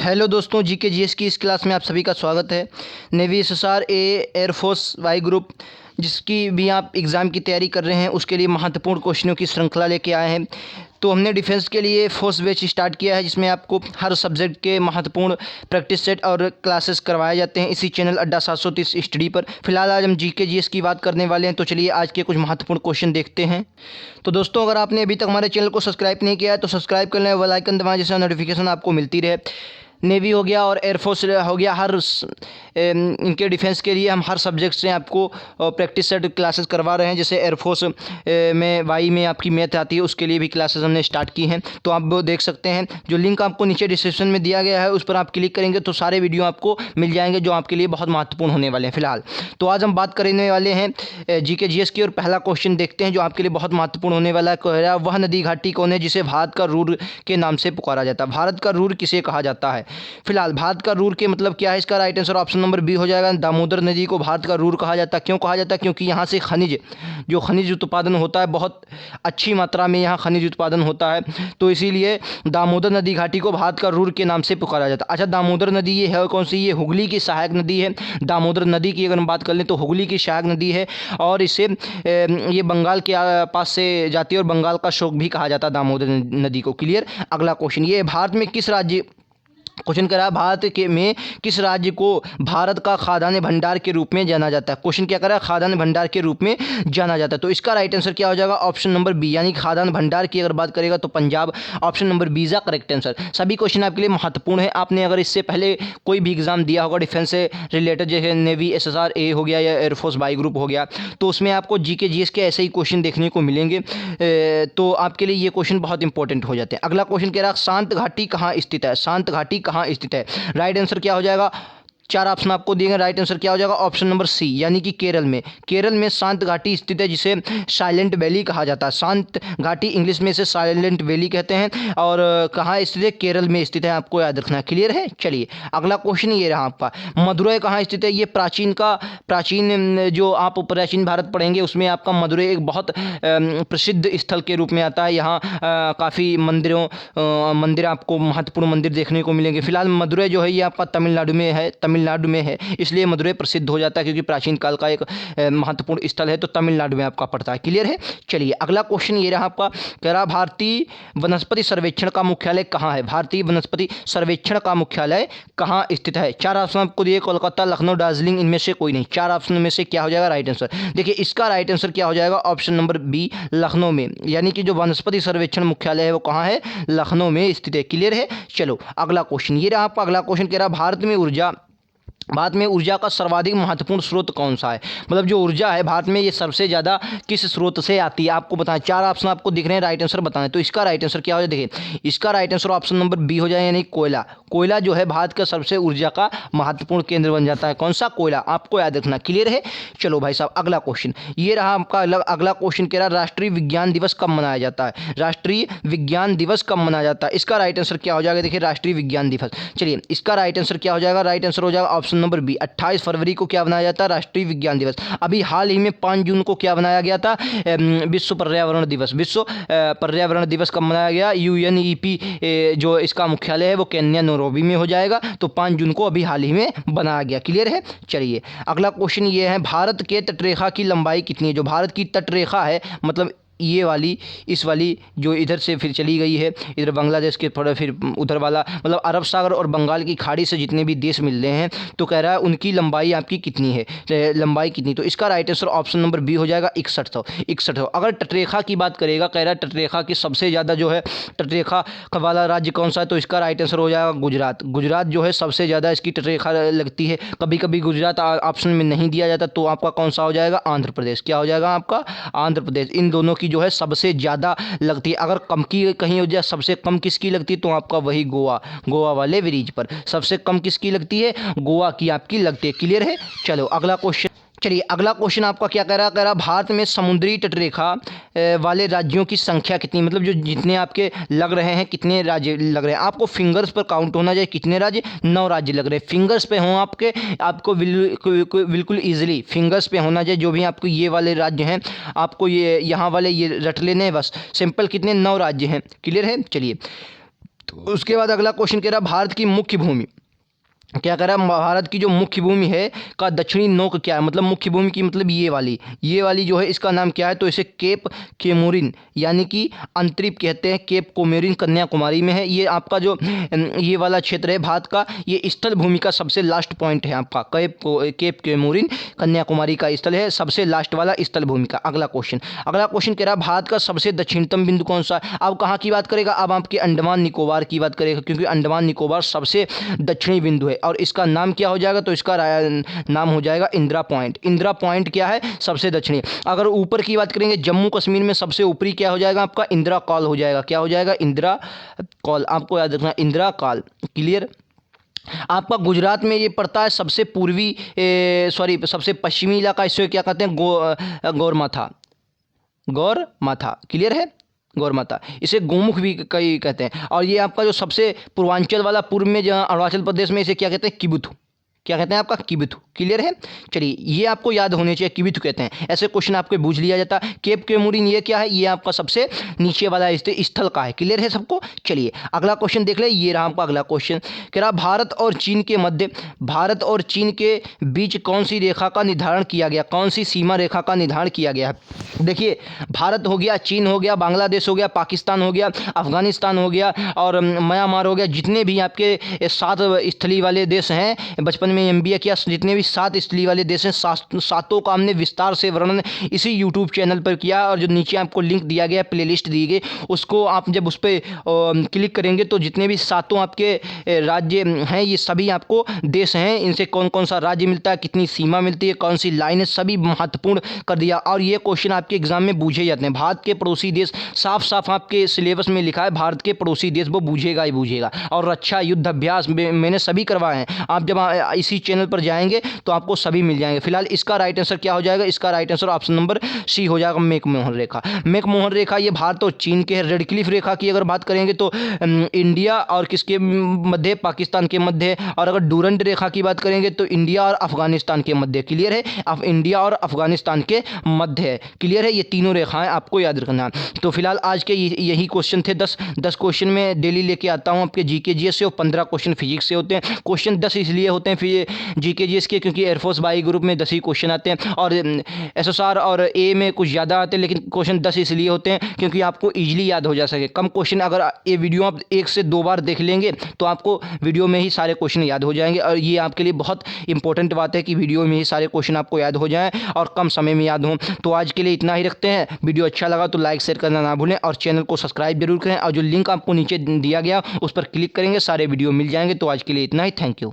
Hello दोस्तों, GK GS की इस क्लास में आप सभी का स्वागत है। नेवी एसएसआर ए एयरफोर्स वाई ग्रुप जिसकी भी आप एग्ज़ाम की तैयारी कर रहे हैं उसके लिए महत्वपूर्ण क्वेश्चनों की श्रृंखला लेके आए हैं। तो हमने डिफेंस के लिए फोर्स बैच स्टार्ट किया है जिसमें आपको हर सब्जेक्ट के महत्वपूर्ण प्रैक्टिस सेट और क्लासेस करवाए जाते हैं इसी चैनल अड्डा 730 स्टडी पर। फिलहाल आज हम जीके जीएस की बात करने वाले हैं, तो चलिए आज के कुछ महत्वपूर्ण क्वेश्चन देखते हैं। तो दोस्तों, अगर आपने अभी तक हमारे चैनल को सब्सक्राइब नहीं किया है तो सब्सक्राइब कर लें, बेल आइकन दबाएं जिससे नोटिफिकेशन आपको मिलती रहे। नेवी हो गया और एयरफोर्स हो गया, हर इनके डिफेंस के लिए हम हर सब्जेक्ट से आपको प्रैक्टिस सेट क्लासेस करवा रहे हैं। जैसे एयरफोर्स में वाई में आपकी मैथ आती है उसके लिए भी क्लासेस हमने स्टार्ट की हैं, तो आप वो देख सकते हैं। जो लिंक आपको नीचे डिस्क्रिप्शन में दिया गया है उस पर आप क्लिक करेंगे तो सारे वीडियो आपको मिल जाएंगे जो आपके लिए बहुत महत्वपूर्ण होने वाले हैं। फिलहाल तो आज हम बात करने वाले हैं जीके जीएस की, और पहला क्वेश्चन देखते हैं जो आपके लिए बहुत महत्वपूर्ण होने वाला है। वह नदी घाटी कौन है जिसे भारत का रूर के नाम से पुकारा जाता है? भारत का रूर किसे कहा जाता है? फिलहाल भारत का रूर के मतलब क्या है? इसका right answer option number B हो जाएगा। दामोदर नदी को भारत का रूर कहा जाता है। क्यों कहा जाता है? क्योंकि यहाँ से खनिज उत्पादन होता है, बहुत अच्छी मात्रा में यहाँ खनिज उत्पादन होता है, तो इसीलिए दामोदर नदी घाटी को भारत का रूर के नाम से पुकारा जाता है। अच्छा, दामोदर नदी ये है कौन सी? ये हुगली की सहायक नदी है। दामोदर नदी की अगर हम बात कर लें तो हुगली की सहायक नदी है, और इसे ये बंगाल के पास से जाती है और बंगाल का शोक भी कहा जाता है दामोदर नदी को। क्लियर। अगला क्वेश्चन, ये भारत में किस राज्य क्वेश्चन करा है, भारत के में किस राज्य को भारत का खाद्यान्न भंडार के रूप में जाना जाता है? क्वेश्चन क्या करा है? खाद्यान्न भंडार के रूप में जाना जाता है। तो इसका राइट आंसर क्या हो जाएगा? ऑप्शन नंबर बी, यानी खाद्यान्न भंडार की अगर बात करेगा तो Punjab. Option number B is correct answer. सभी क्वेश्चन आपके लिए महत्वपूर्ण है। आपने अगर इससे पहले कोई भी एग्जाम दिया होगा डिफेंस से रिलेटेड, जैसे नेवी एसएसआर ए हो गया या एयरफोर्स वाई ग्रुप हो गया, तो उसमें आपको जीके जीएस के ऐसे ही क्वेश्चन देखने को मिलेंगे, तो आपके लिए ये क्वेश्चन बहुत इंपॉर्टेंट हो जाते हैं। अगला क्वेश्चन कह रहा है शांत घाटी कहाँ स्थित है? शांत घाटी कहाँ स्थित है? राइट आंसर क्या हो जाएगा? चार ऑप्शन आपको दिए गए, राइट आंसर क्या हो जाएगा? ऑप्शन नंबर सी, यानी कि केरल में। केरल में शांत घाटी स्थित है जिसे साइलेंट वैली कहा जाता है। शांत घाटी इंग्लिश में इसे साइलेंट वैली कहते हैं, और कहाँ स्थित है? केरल में स्थित है, आपको याद रखना है। क्लियर है। चलिए अगला क्वेश्चन ये रहा आपका, मदुरै कहाँ स्थित है? ये प्राचीन जो आप प्राचीन भारत पढ़ेंगे उसमें आपका मदुरै एक बहुत प्रसिद्ध स्थल के रूप में आता है। यहाँ काफ़ी मंदिर आपको महत्वपूर्ण मंदिर देखने को मिलेंगे। फिलहाल मदुरै जो है ये आपका तमिलनाडु में है, इसलिए मदुरै प्रसिद्ध हो जाता है क्योंकि प्राचीन काल का एक महत्वपूर्ण स्थल है, तो तमिलनाडु में आपका पड़ता है। क्लियर है। चलिए अगला क्वेश्चन ये रहा आपका, कह रहा भारतीय वनस्पति सर्वेक्षण का मुख्यालय कहाँ है? भारतीय वनस्पति सर्वेक्षण का मुख्यालय कहाँ स्थित है? चार ऑप्शन आपको दिए, कोलकाता, लखनऊ, दार्जिलिंग, इनमें से कोई नहीं। चार ऑप्शन में से क्या हो जाएगा राइट आंसर? देखिए इसका राइट आंसर क्या हो जाएगा? ऑप्शन नंबर बी, लखनऊ में, यानी कि जो वनस्पति सर्वेक्षण मुख्यालय है वो कहाँ है? लखनऊ में स्थित है। क्लियर है। चलो अगला क्वेश्चन ये रहा आपका। अगला क्वेश्चन कह रहा भारत में ऊर्जा का सर्वाधिक महत्वपूर्ण स्रोत कौन सा है? मतलब जो ऊर्जा है भारत में ये सबसे ज़्यादा किस स्रोत से आती है आपको बताएं। चार ऑप्शन आपको दिख रहे हैं, राइट आंसर बताएं। तो इसका राइट आंसर क्या हो जाए? देखिए इसका right answer option number B हो जाए, यानी कोयला। कोयला जो है भारत का सबसे ऊर्जा का महत्वपूर्ण केंद्र बन जाता है। कौन सा? कोयला, आपको याद रखना। क्लियर है। चलो भाई साहब अगला क्वेश्चन ये रहा आपका। अगला क्वेश्चन कह रहा है राष्ट्रीय विज्ञान दिवस कब मनाया जाता है? राष्ट्रीय विज्ञान दिवस कब मनाया जाता है? इसका राइट आंसर क्या हो जाएगा? देखिए राष्ट्रीय विज्ञान दिवस, चलिए इसका राइट आंसर क्या हो जाएगा? राइट आंसर हो जाएगा ऑप्शन नंबर बी, 28 फरवरी को क्या बनाया जाता है? राष्ट्रीय विज्ञान दिवस। अभी हाल ही में 5 जून को क्या बनाया गया था? विश्व पर्यावरण दिवस। विश्व पर्यावरण दिवस कब मनाया गया? यूएनईपी जो इसका मुख्यालय है वो केन्या नैरोबी में हो जाएगा, तो 5 जून को अभी हाल ही में बनाया गया। क्लियर है। चलिए अगला क्वेश्चन ये है, भारत के तटरेखा की लंबाई कितनी है? जो भारत की तटरेखा है, मतलब ये वाली, इस वाली जो इधर से फिर चली गई है, इधर बांग्लादेश के थोड़ा फिर उधर वाला, मतलब अरब सागर और बंगाल की खाड़ी से जितने भी देश मिल रहे हैं, तो कह रहा है उनकी लंबाई आपकी कितनी है? लंबाई कितनी? तो इसका right answer option number B हो जाएगा 6100। अगर तटरेखा की बात करेगा, कह रहा है तटरेखा की सबसे ज़्यादा जो है तटरेखा वाला राज्य कौन सा है? तो इसका राइट आंसर हो जाएगा गुजरात। गुजरात जो है सबसे ज़्यादा इसकी तटरेखा लगती है। कभी कभी गुजरात ऑप्शन में नहीं दिया जाता, तो आपका कौन सा हो जाएगा? आंध्र प्रदेश। क्या हो जाएगा आपका? आंध्र प्रदेश। इन दोनों की जो है सबसे ज़्यादा लगती है। अगर कम की कहीं हो जाए, सबसे कम किसकी लगती है? तो आपका वही गोवा वाले ब्रिज पर सबसे कम किसकी लगती है? गोवा की आपकी लगती है। क्लियर है। चलो अगला क्वेश्चन, चलिए अगला क्वेश्चन आपका क्या कह रहा भारत में समुद्री तटरेखा वाले राज्यों की संख्या कितनी? मतलब जो जितने आपके लग रहे हैं, कितने राज्य लग रहे हैं? आपको फिंगर्स पर काउंट होना चाहिए। कितने राज्य? 9 राज्य लग रहे हैं। फिंगर्स पे हों आपको बिल्कुल ईजिली फिंगर्स पे होना चाहिए। जो भी आपको ये वाले राज्य हैं, आपको ये यहाँ वाले ये रट लेने हैं बस, सिंपल। कितने? 9 राज्य हैं। क्लियर है। चलिए उसके बाद अगला क्वेश्चन कह रहा भारत की मुख्य भूमि, क्या कह रहा है, भारत की जो मुख्य भूमि है का दक्षिणी नोक क्या है, मतलब मुख्य भूमि की मतलब ये वाली जो है इसका नाम क्या है, तो इसे केप केमोरिन यानी कि अंतरिप कहते हैं। केप कोमोरिन कन्याकुमारी में है। ये आपका जो ये वाला क्षेत्र है भारत का, ये स्थल भूमि का सबसे लास्ट पॉइंट है आपका। केप केमोरिन कन्याकुमारी का स्थल है, सबसे लास्ट वाला स्थल भूमि का। अगला क्वेश्चन कह रहा है भारत का सबसे दक्षिणतम बिंदु कौन सा है। अब कहाँ की बात करेगा, अब आपके अंडमान निकोबार की बात करेगा, क्योंकि अंडमान निकोबार सबसे दक्षिणी बिंदु है और इसका नाम क्या हो जाएगा, तो इसका नाम हो जाएगा इंदिरा पॉइंट। इंदिरा पॉइंट क्या है, सबसे दक्षिणी। अगर ऊपर की बात करेंगे जम्मू कश्मीर में सबसे ऊपरी क्या हो जाएगा आपका, इंदिरा कॉल हो जाएगा। क्या हो जाएगा, इंदिरा कॉल। आपको याद रखना इंदिरा कॉल। क्लियर। आपका गुजरात में ये पड़ता है सबसे पूर्वी सबसे पश्चिमी इलाका, इसे क्या कहते हैं, गौरमाथा। क्लियर है, गौरमाथा। इसे गोमुख भी कई कहते हैं। और ये आपका जो सबसे पूर्वांचल वाला पूर्व में जहाँ अरुणाचल प्रदेश में, इसे क्या कहते हैं, किबुथु। क्या कहते हैं आपका, किबुथु। क्लियर है। चलिए ये आपको याद होने चाहिए, किबुथु कहते हैं। ऐसे क्वेश्चन आपको बूझ लिया जाता है। केप केमोरिन ये क्या है, ये आपका सबसे नीचे वाला स्थल का है। क्लियर है सबको। चलिए अगला क्वेश्चन देख ले। ये रहा आपका अगला क्वेश्चन, कह रहा भारत और चीन के बीच कौन सी रेखा का निर्धारण किया गया, कौन सी सीमा रेखा का निर्धारण किया गया है। देखिए भारत हो गया, चीन हो गया, बांग्लादेश हो गया, पाकिस्तान हो गया, अफगानिस्तान हो गया और म्यांमार हो गया। जितने भी आपके 7 स्थलीय वाले देश हैं, बचपन में MBA किया, जितने भी 7 स्थलीय वाले देश हैं, सातों का हमने विस्तार से वर्णन इसी YouTube चैनल पर किया। और जो नीचे आपको लिंक दिया गया, प्लेलिस्ट दी गई, उसको आप जब उस पर क्लिक करेंगे तो जितने भी 7 आपके राज्य हैं, ये सभी आपको देश हैं, इनसे कौन कौन सा राज्य मिलता है, कितनी सीमा मिलती है, कौन सी लाइन है, सभी महत्वपूर्ण कर दिया। और ये क्वेश्चन आपके एग्जाम में पूछे जाते हैं। भारत के पड़ोसी देश, साफ साफ आपके सिलेबस में लिखा है भारत के पड़ोसी देश, वो बूझेगा ही बूझेगा। और रक्षा युद्ध अभ्यास मैंने सभी करवाए हैं। आप जब इसी चैनल पर जाएंगे तो आपको सभी मिल जाएंगे। फिलहाल इसका राइट आंसर क्या हो जाएगा, इसका right answer option number C हो जाएगा, मैकमोहन रेखा। मैकमोहन रेखा ये भारत और चीन के है। रेड क्लिफ रेखा की अगर बात करेंगे तो इंडिया और किसके मध्य, पाकिस्तान के मध्य। और अगर डूरंट रेखा की बात करेंगे तो इंडिया और अफगानिस्तान के मध्य। क्लियर है, अब इंडिया और अफगानिस्तान के मध्य है। क्लियर है, ये तीनों रेखाएं आपको याद रखना। तो फिलहाल आज के यही क्वेश्चन थे। 10 क्वेश्चन में डेली लेके आता हूँ आपके GK GS से, और 15 क्वेश्चन फिजिक्स से होते हैं। क्वेश्चन 10 इसलिए होते हैं फिर GK GS के, क्योंकि एयरफोर्स बाई ग्रुप में 10 ही क्वेश्चन आते हैं और SSR और A में कुछ ज़्यादा आते हैं, लेकिन क्वेश्चन 10 इसलिए होते हैं क्योंकि आपको ईजिली याद हो जा सके। कम क्वेश्चन, अगर ये वीडियो आप 1 से 2 बार देख लेंगे तो आपको वीडियो में ही सारे क्वेश्चन याद हो जाएंगे। और ये आपके लिए बहुत इंपॉर्टेंट बात है कि वीडियो में ही सारे क्वेश्चन आपको याद हो जाएँ और कम समय में याद हों। तो आज के लिए इतना ही रखते हैं। वीडियो अच्छा लगा तो लाइक शेयर करना ना भूलें और चैनल को सब्सक्राइब जरूर करें। और जो लिंक आपको नीचे दिया गया उस पर क्लिक करेंगे, सारे वीडियो मिल जाएंगे। तो आज के लिए इतना ही। Thank you.